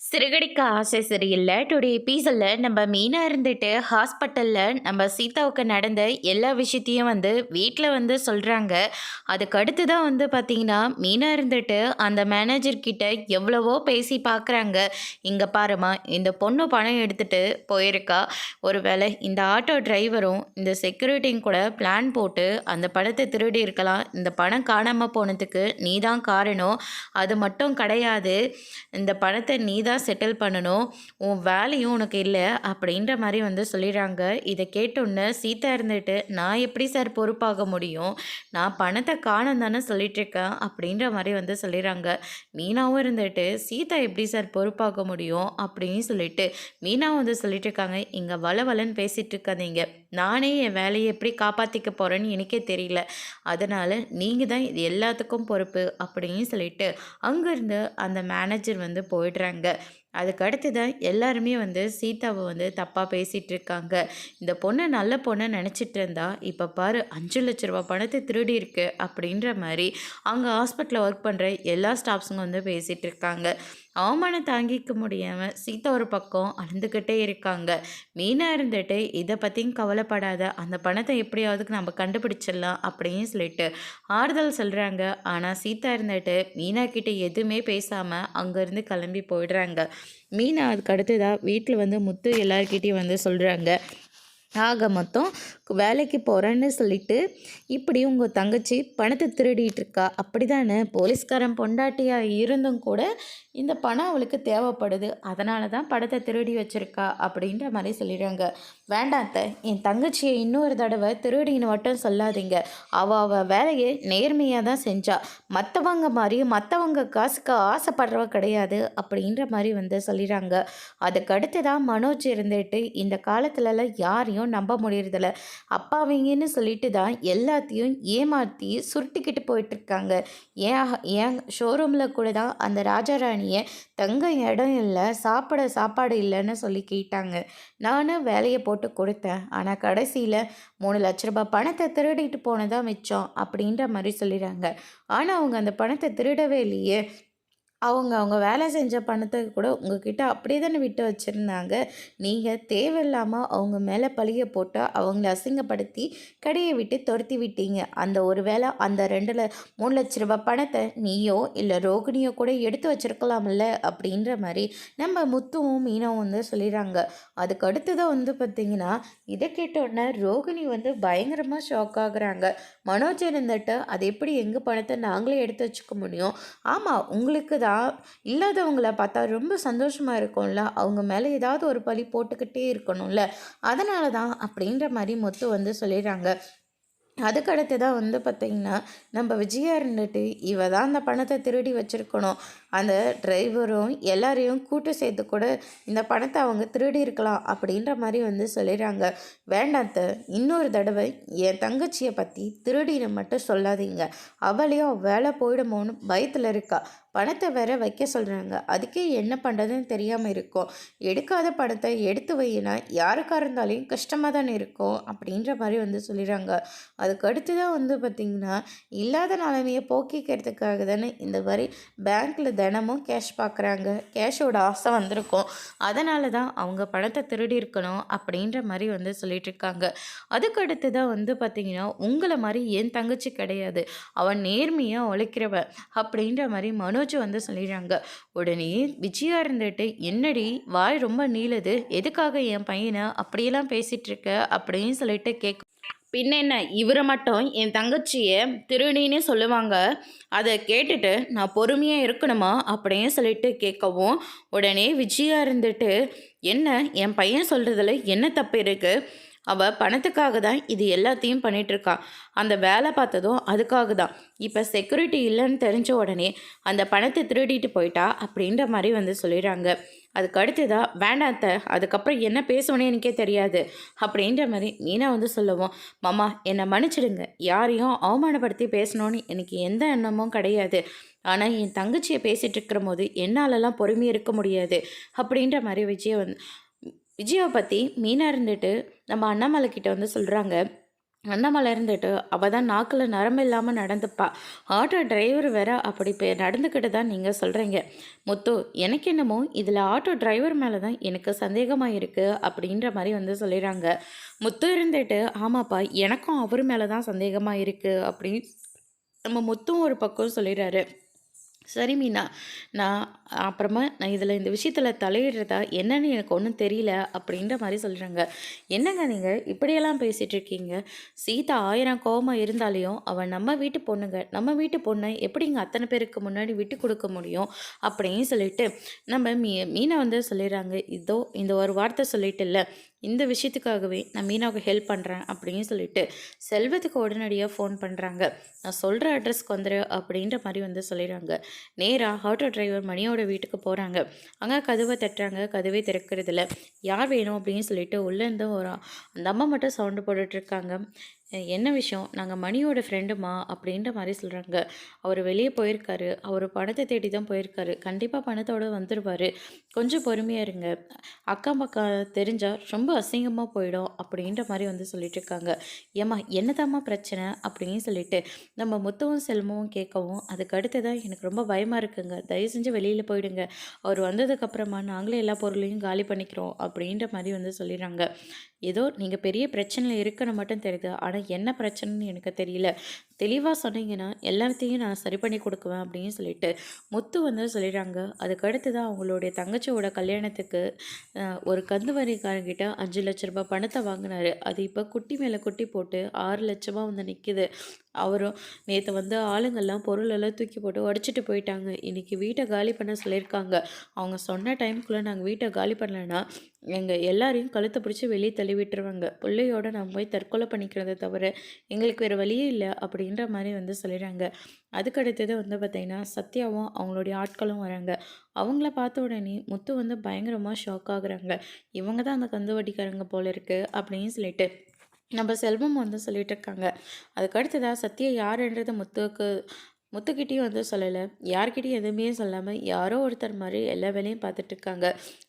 சிறுகடிக்க ஆசை சரியில்ல. டுடே எபிசோட்ல நம்ம மீனா இருந்துட்டு ஹாஸ்பிட்டல்ல நம்ம சீதாவுக்கு நடந்த எல்லா விஷயத்தையும் வீட்ல சொல்றாங்க. அதுக்கு அடுத்து தான் பார்த்தீங்கன்னா, மீனா இருந்துட்டு அந்த மேனேஜர் கிட்ட எவ்வளவோ பேசி பார்க்குறாங்க. "இங்க பாரும்மா, இந்த பொண்ணு பணம் எடுத்துட்டு போயிருக்கா. ஒருவேளை இந்த ஆட்டோ டிரைவரும், இந்த செக்யூரிட்டியும் கூட பிளான் போட்டு அந்த பணத்த திருடி இருக்கலாம். இந்த பணம் காணாம போனதுக்கு நீ தான் காரணம். அது மட்டும் கிடையாது. இந்த பணத்த நீ தான் செட்டில் பண்ணணும். உன் வேலையும் உனக்கு இல்ல." அப்படின்ற மாரி சொல்லிடுறாங்க. இத கேட்டோன்னே சீதா இருந்துட்டு, "நான் எப்படி சார் பொறுப்பாக முடியும்? நான் பணத்த காணோம் தானே சொல்லிட்டுருக்கேன்." அப்படின்ற மாரி சொல்லிடுறாங்க. மீனாவும் இருந்துட்டு, "சீதா எப்படி சார் பொறுப்பாக முடியும்?" அப்படின்னு சொல்லிட்டு மீனாவும் சொல்லிட்டுருக்காங்க, "இங்க வளவளன்னு பேசிட்டு இருக்காதீங்க. நானே என் வேலைய எப்படி காப்பாத்திக்க போறேன்னு எனக்கே தெரியல. அதனால நீங்க தான் இது எல்லாத்துக்கும் பொறுப்பு." அப்படின்னு சொல்லிட்டு அங்கேருந்து அந்த மேனேஜர் போயிடுறாங்க. அதுக்கு அடுத்து தான் எல்லாருமே சீதாவை தப்பாக பேசிகிட்டு இருக்காங்க. இந்த பொண்ணு நல்ல பொண்ணை நினச்சிட்டு இருந்தா, இப்போ பாரு 5,00,000 ரூபா பணத்தை திருடி இருக்கு அப்படின்ற மாதிரி அங்கே ஹாஸ்பிட்டலில் ஒர்க் பண்ணுற எல்லா ஸ்டாஃப்ஸுங்க பேசிகிட்டு இருக்காங்க. அவமானம் தாங்கிக்க முடியாமல் சீதா ஒரு பக்கம் அழுந்துக்கிட்டே இருக்காங்க. மீனா இருந்துட்டு, "இதை பற்றியும் கவலைப்படாத, அந்த பணத்தை எப்படியாவதுக்கு நம்ம கண்டுபிடிச்சிடலாம்." அப்படின்னு சொல்லிட்டு ஆறுதல் சொல்கிறாங்க. ஆனால் சீதா இருந்துட்டு மீனா கிட்ட எதுவுமே பேசாமல் அங்கேருந்து கிளம்பி போயிடுறாங்க. மீனா அதுக்கு அடுத்ததாக வீட்டில் முத்து எல்லார்கிட்டையும் சொல்கிறாங்க. ஆக மொத்தம் வேலைக்கு போகிறேன்னு சொல்லிட்டு இப்படி உங்கள் தங்கச்சி பணத்தை திருடிட்டு இருக்கா, அப்படி தானே? போலீஸ்காரன் பொண்டாட்டியாக இருந்தும் கூட இந்த பணம் அவளுக்கு தேவைப்படுது, அதனால தான் பணத்தை திருடி வச்சுருக்கா அப்படின்ற மாதிரி சொல்லிடுறாங்க. "வேண்டாத்த, என் தங்கச்சியை இன்னொரு தடவை திருடின்னு மட்டும் சொல்லாதீங்க. அவள் வேலையை நேர்மையாக தான் செஞ்சா. மற்றவங்க மாதிரி மற்றவங்க காசுக்கு ஆசைப்படுறவ கிடையாது." அப்படின்ற மாதிரி சொல்லிடுறாங்க. அதுக்கு அடுத்து தான் மனோஜ் இருந்துட்டு, "இந்த காலத்துலலாம் யாரையும் நம்ப முடியறதில்ல. அப்பாவிங்கன்னு சொல்லிட்டு தான் எல்லாத்தையும் ஏமாற்றி சுருட்டிக்கிட்டு போயிட்டுருக்காங்க. ஏன் ஷோரூமில் கூட தான் அந்த ராஜாராணியை தங்க இடம் இல்லை, சாப்பிட சாப்பாடு இல்லைன்னு சொல்லி கேட்டாங்க. நானும் வேலையை போட்டு கொடுத்தேன். ஆனால் கடைசியில் 3,00,000 பணத்தை திருடிட்டு போனதான் மிச்சம்." அப்படின்ற மாதிரி சொல்லிடுறாங்க. ஆனால் அவங்க அந்த பணத்தை திருடவே இல்லையே. அவங்க வேலை செஞ்ச பணத்த கூட உங்ககிட்ட அப்படியே தானே விட்டு வச்சுருந்தாங்க. நீங்கள் தேவையில்லாமல் அவங்க மேலே பழிய போட்டு அவங்கள அசிங்கப்படுத்தி கடையை விட்டு துரத்தி விட்டீங்க. அந்த ஒரு வேளை அந்த 3,00,000 பணத்தை நீயோ இல்லை ரோகிணியோ கூட எடுத்து வச்சிருக்கலாம்ல அப்படின்ற மாதிரி நம்ம முத்துவும் மீனாவும் சொல்லிடுறாங்க. அதுக்கு அடுத்து தான் பார்த்தீங்கன்னா, இதை கேட்டோடனே ரோகிணி பயங்கரமாக ஷாக் ஆகுறாங்க. மனோஜ் இருந்துட்டு, "அது எப்படி எங்கள் பணத்தை நாங்களே எடுத்து வச்சுக்க முடியும்? ஆமாம், உங்களுக்கு தான் இல்லாதவங்கள பார்த்தா ரொம்ப சந்தோஷமாக இருக்கும்ல, அவங்க மேலே ஏதாவது ஒரு பழி போட்டுக்கிட்டே இருக்கணும்ல, அதனால தான்." அப்படின்ற மாதிரி முத்து சொல்லிடுறாங்க. அதுக்கடுத்து தான் பார்த்திங்கன்னா, நம்ம விஜயா இருந்துட்டு, "இவ தான் அந்த பணத்தை திருடி வச்சுருக்கணும். அந்த டிரைவரும் எல்லாரையும் கூட்டு சேர்த்து கூட இந்த பணத்தை அவங்க திருடி இருக்கலாம்." அப்படின்ற மாதிரி சொல்லிடுறாங்க. "வேண்டாத்த, இன்னொரு தடவை என் தங்கச்சியை பற்றி திருடின்னு மட்டும் சொல்லாதீங்க. அவளையும் வேலை போயிடுமோன்னு பயத்தில் இருக்கா. பணத்தை வேற வைக்க சொல்கிறாங்க. அதுக்கே என்ன பண்ணுறதுன்னு தெரியாமல் இருக்கும். எடுக்காத பணத்தை எடுத்து வையினா யாருக்காக இருந்தாலையும் கஷ்டமாக தானே இருக்கும்." அப்படின்ற மாதிரி சொல்லிடுறாங்க. அதுக்கு அடுத்து தான் பார்த்திங்கன்னா, இல்லாத நிலைமையை போக்கிக்கிறதுக்காக தானே இந்த மாதிரி பேங்க்கில் தினமும் கேஷ் பார்க்குறாங்க. கேஷோட ஆசை வந்திருக்கும். அதனால தான் அவங்க பணத்தை திருடி இருக்கணும் அப்படின்ற மாதிரி சொல்லிகிட்ருக்காங்க. அதுக்கு அடுத்து தான் பார்த்திங்கன்னா, "உங்களை மாதிரி என் தங்கச்சி கிடையாது. அவன் நேர்மையாக உழைக்கிறவ." அப்படின்ற மாதிரி மனோஜ் சொல்லிடுறாங்க. உடனே விஜயா இருந்துட்டு, "என்னடி வாய் ரொம்ப நீளுது, எதுக்காக என் பையனை அப்படியெல்லாம் பேசிகிட்டு இருக்க?" அப்படின்னு சொல்லிட்டு "பின்ன என்ன, இவரை மட்டும் என் தங்கச்சியை திருடின்னு சொல்லுவாங்க. அதை கேட்டுட்டு நான் பொறுமையாக இருக்கணுமா?" அப்படின்னு சொல்லிட்டு கேட்கவும், உடனே விஜயா இருந்துட்டு, "என்ன, என் பையன் சொல்கிறதுல என்ன தப்பு இருக்குது? அவள் பணத்துக்காக தான் இது எல்லாத்தையும் பண்ணிகிட்ருக்கா. அந்த வேலை பார்த்ததும் அதுக்காக தான். இப்போ செக்யூரிட்டி இல்லைன்னு தெரிஞ்ச உடனே அந்த பணத்தை திருடிட்டு போயிட்டா." அப்படின்ற மாதிரி சொல்லிடுறாங்க. அதுக்கு அடுத்ததா, "வேண்டாத்த, அதுக்கப்புறம் என்ன பேசுவேனே எனக்கே தெரியாது." அப்படின்ற மாதிரி மீனா சொல்லவும், "மாமா, என்னை மன்னிச்சிடுங்க. யாரையும் அவமானப்படுத்தி பேசணும்னு எனக்கு எந்த எண்ணமும் கிடையாது. ஆனால் என் தங்கச்சியை பேசிகிட்டு இருக்கிற போது என்னாலலாம் பொறுமையாக இருக்க முடியாது." அப்படின்ற மாதிரி விஜயாவை பற்றி மீனா இருந்துட்டு நம்ம அண்ணாமலை கிட்ட சொல்கிறாங்க. அண்ணாமலை இருந்துட்டு அவள் தான் நாக்கில் நரம்பு இல்லாமல் நடந்துப்பா. ஆட்டோ டிரைவர் வேற அப்படி நடந்துக்கிட்டு தான் நீங்கள் சொல்கிறீங்க. முத்து, எனக்கு என்னமோ இதில் ஆட்டோ டிரைவர் மேலே தான் எனக்கு சந்தேகமாக இருக்குது அப்படின்ற மாதிரி வந்து சொல்லிடுறாங்க. முத்து இருந்துட்டு ஆமாப்பா, எனக்கும் அவர் மேலே தான் சந்தேகமாக இருக்குது அப்படின்னு நம்ம முத்தும் ஒரு பக்கம் சொல்லிடுறாரு. சரி மீனா, நான் அப்புறமா நான் இதில் இந்த விஷயத்தில் தலையிடுறதா என்னன்னு எனக்கு ஒன்றும் தெரியல அப்படின்ற மாதிரி சொல்கிறாங்க. என்னங்க நீங்கள் இப்படியெல்லாம் பேசிகிட்டு இருக்கீங்க? சீதா 1000 கோவமாக இருந்தாலையும் அவள் நம்ம வீட்டு பொண்ணுங்க, நம்ம வீட்டு பொண்ணை எப்படிங்க அத்தனை பேருக்கு முன்னாடி விட்டு கொடுக்க முடியும் அப்படின்னு சொல்லிட்டு நம்ம மீனா வந்து சொல்லிடுறாங்க. இதோ இந்த ஒரு வார்த்தை சொல்லிட்டு இல்லை, இந்த விஷயத்துக்காகவே நான் மீனாவுக்கு ஹெல்ப் பண்ணுறேன் அப்படின்னு சொல்லிட்டு செல்வத்துக்கு உடனடியாக ஃபோன் பண்ணுறாங்க. நான் சொல்கிற அட்ரஸ்க்கு வந்துடு அப்படின்ற மாதிரி வந்து சொல்லிடுறாங்க. நேராக ஆட்டோ டிரைவர் மணியோட வீட்டுக்கு போகிறாங்க. அங்கே கதவை தட்டுறாங்க, கதவே திறக்கிறதில்ல. யார் வேணும் அப்படின்னு சொல்லிட்டு உள்ளேருந்து ஒரு அந்த அம்மா மட்டும் சவுண்டு போட்டுட்ருக்காங்க. என்ன விஷயம்? நாங்கள் மணியோட ஃப்ரெண்டுமா அப்படின்ற மாதிரி சொல்கிறாங்க. அவர் வெளியே போயிருக்காரு, அவர் பணத்தை தேடி தான் போயிருக்காரு, கண்டிப்பாக பணத்தோடு வந்துடுவார், கொஞ்சம் பொறுமையாக இருங்க, அக்கம் பக்கம் தெரிஞ்சால் ரொம்ப அசிங்கமாக போயிடும் அப்படின்ற மாதிரி வந்து சொல்லிட்டு இருக்காங்க. ஏம்மா என்னதாம்மா பிரச்சனை அப்படின்னு சொல்லிட்டு நம்ம முத்துவும் செல்வமும் கேட்கவும், அதுக்கு அடுத்து தான் எனக்கு ரொம்ப பயமாக இருக்குங்க, தயவு செஞ்சு வெளியில் போயிடுங்க, அவர் வந்ததுக்கப்புறமா நாங்களே எல்லா பொருளையும் காலி பண்ணிக்கிறோம் அப்படின்ற மாதிரி வந்து சொல்லிடுறாங்க. ஏதோ நீங்கள் பெரிய பிரச்சனையில் இருக்குன்னு மட்டும் தெரியுது, ஆனால் என்ன பிரச்சனைன்னு எனக்கு தெரியல, தெளிவாக சொன்னீங்கன்னா எல்லாத்தையும் நான் சரி பண்ணி கொடுக்குவேன் அப்படின்னு சொல்லிட்டு முத்து வந்து சொல்லிடுறாங்க. அதுக்கடுத்து தான் அவங்களுடைய தங்கச்சியோட கல்யாணத்துக்கு ஒரு கந்துவரிக்காரங்கிட்ட 5 லட்ச ரூபாய் பணத்தை வாங்கினாரு. அது இப்போ குட்டி மேலே குட்டி போட்டு 6 லட்சமாக வந்து நிற்கிது. அவரும் நேற்று வந்து ஆளுங்கள்லாம் பொருளெல்லாம் தூக்கி போட்டு உடச்சிட்டு போயிட்டாங்க. இன்றைக்கி வீட்டை காலி பண்ண சொல்லியிருக்காங்க. அவங்க சொன்ன டைமுக்குள்ளே நாங்கள் வீட்டை காலி பண்ணலைன்னா எங்கள் எல்லாரையும் கழுத்தை பிடிச்சி வெளியே தள்ளி விட்டுருவாங்க. பிள்ளையோட நான் போய் தற்கொலை பண்ணிக்கிறத தவிர எங்களுக்கு வேறு வழியே இல்லை அப்படின்ற மாதிரி வந்து சொல்லிடுறாங்க. அதுக்கடுத்தது வந்து பார்த்திங்கன்னா சத்யாவும் அவங்களுடைய ஆட்களும் வராங்க. அவங்கள பார்த்த உடனே முத்து வந்து பயங்கரமாக ஷாக் ஆகுறாங்க. இவங்க தான் அந்த கந்து வட்டிக்காரங்க போல இருக்குது அப்படின்னு சொல்லிட்டு நம்ம செல்வம் வந்து சொல்லிட்டு இருக்காங்க. அதுக்கடுத்ததாக சத்யா யாருன்றது முத்துக்கிட்டேயும் வந்து சொல்லலை, யார்கிட்டையும் எதுவுமே சொல்லாமல் யாரோ ஒருத்தர் மாதிரி எல்லா வேலையும் பார்த்துட்ருக்காங்க.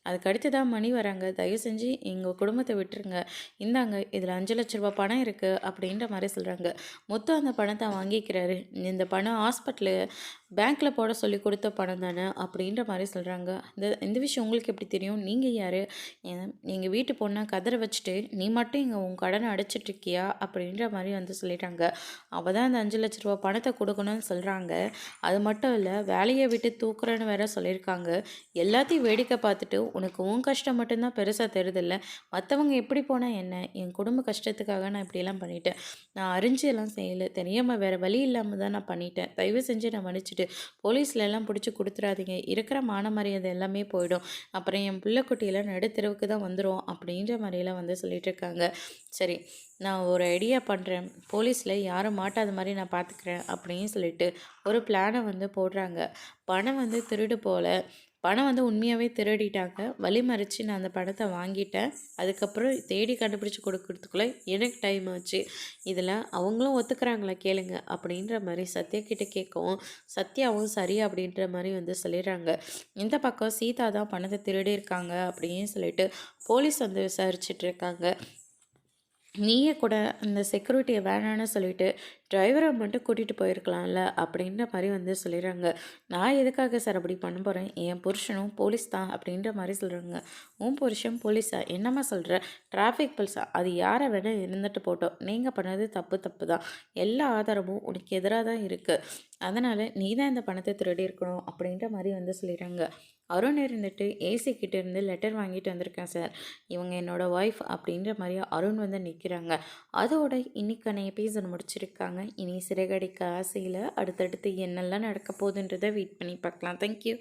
அதுக்கடுத்து தான் மணி வராங்க. தயவு செஞ்சு எங்கள் குடும்பத்தை விட்டுருங்க, இந்தாங்க இதில் 5 லட்ச ரூபா பணம் இருக்குது அப்படின்ற மாதிரி சொல்கிறாங்க. முத்து அந்த பணத்தை வாங்கிக்கிறாரு. இந்த பணம் ஹாஸ்பிட்டலு பேங்க்கில் போட சொல்லி கொடுத்த பணம் தானே அப்படின்ற மாதிரி சொல்கிறாங்க. இந்த விஷயம் உங்களுக்கு எப்படி தெரியும்? நீங்கள் யார்? நீங்கள் வீட்டு பொண்ணை கதற வச்சுட்டு நீ மட்டும் இங்கே உன் கடனை அடைச்சிட்ருக்கியா அப்படின்ற மாதிரி வந்து சொல்லிட்டாங்க. அவள் தான் அந்த 5 லட்ச ரூபா பணத்தை கொடுக்கணும்னு சொல்கிறாங்க. அது மட்டும் இல்லை, வேலையை விட்டு தூக்குறேன்னு வேற சொல்லியிருக்காங்க. எல்லாத்தையும் வேடிக்கை பார்த்துட்டு உனக்கு உன் கஷ்டம் மட்டும்தான் பெருசாக தெரியுதில்ல, மற்றவங்க எப்படி போனால் என்ன, என் குடும்ப கஷ்டத்துக்காக நான் இப்படியெல்லாம் பண்ணிட்டேன், நான் அறிஞ்சு எல்லாம் செய்யலை, தெரியாமல் வேறு வழி இல்லாமல் தான் நான் பண்ணிட்டேன், தயவு செஞ்சு நான் மன்னிச்சிட்டு போலீஸ்ல எல்லாம் பிடிச்சி கொடுத்துறாதீங்க, இருக்கிற மான மரியாதை எல்லாமே போயிடும், அப்புறம் என் பிள்ளைக்குட்டியெல்லாம் நடுத்தெருவுக்கு தான் வந்துடும் அப்படின்ற மாதிரியெல்லாம் வந்து சொல்லிட்டு இருக்காங்க. சரி, நான் ஒரு ஐடியா பண்ணுறேன், போலீஸில் யாரும் மாட்டாத மாதிரி நான் பார்த்துக்கிறேன் அப்படின்னு சொல்லிட்டு ஒரு பிளானை வந்து போடுறாங்க. பணம் வந்து திருடு போல், பணம் வந்து உண்மையாகவே திருடிட்டாங்க, வழிமறித்து நான் அந்த பணத்தை வாங்கிட்டேன், அதுக்கப்புறம் தேடி கண்டுபிடிச்சி கொடுக்கறதுக்குள்ளே எனக்கு டைம் ஆச்சு, இதில் அவங்களும் ஒத்துக்கிறாங்களா கேளுங்க அப்படின்ற மாதிரி சத்யா கிட்டே கேட்கவும் சத்யாவும் சரி அப்படின்ற மாதிரி வந்து சொல்லிடுறாங்க. இந்த பக்கம் சீதா தான் பணத்தை திருடி இருக்காங்க அப்படின்னு சொல்லிட்டு போலீஸ் வந்து விசாரிச்சுட்டு இருக்காங்க. நீயே கூட அந்த செக்யூரிட்டியை வேணான்னு சொல்லிட்டு டிரைவரை மட்டும் கூட்டிகிட்டு போயிருக்கலாம்ல அப்படின்ற மாதிரி வந்து சொல்லிடுறாங்க. நான் எதுக்காக சார் அப்படி பண்ண போகிறேன், என் புருஷனும் போலீஸ் தான் அப்படின்ற மாதிரி சொல்கிறாங்க. உன் புருஷன் போலீஸா? என்னம்மா சொல்கிற? டிராஃபிக் போலீஸா? அது யாரை வேணால் இருந்துட்டு போட்டோம், நீங்கள் பண்ணது தப்பு தான், எல்லா ஆதாரமும் உனக்கு எதிராக தான் இருக்குது, அதனால் நீ தான் இந்த பணத்தை திருடி இருக்கணும் அப்படின்ற மாதிரி வந்து சொல்லிடுறாங்க. அருண் இருந்துட்டு ஏசி கிட்ட இருந்து லெட்டர் வாங்கிட்டு வந்திருக்கேன் சார், இவங்க என்னோடய ஒய்ஃப் அப்படின்ற மாதிரி அருண் வந்து நிற்கிறாங்க. அதோட இன்னைக்கான எபிசோட் முடிச்சிருக்காங்க. இனி சிறகடிக்க ஆசையில் அடுத்தடுத்து என்னெல்லாம் நடக்க போகுதுன்றதை வெயிட் பண்ணி பார்க்கலாம். தேங்க்யூ.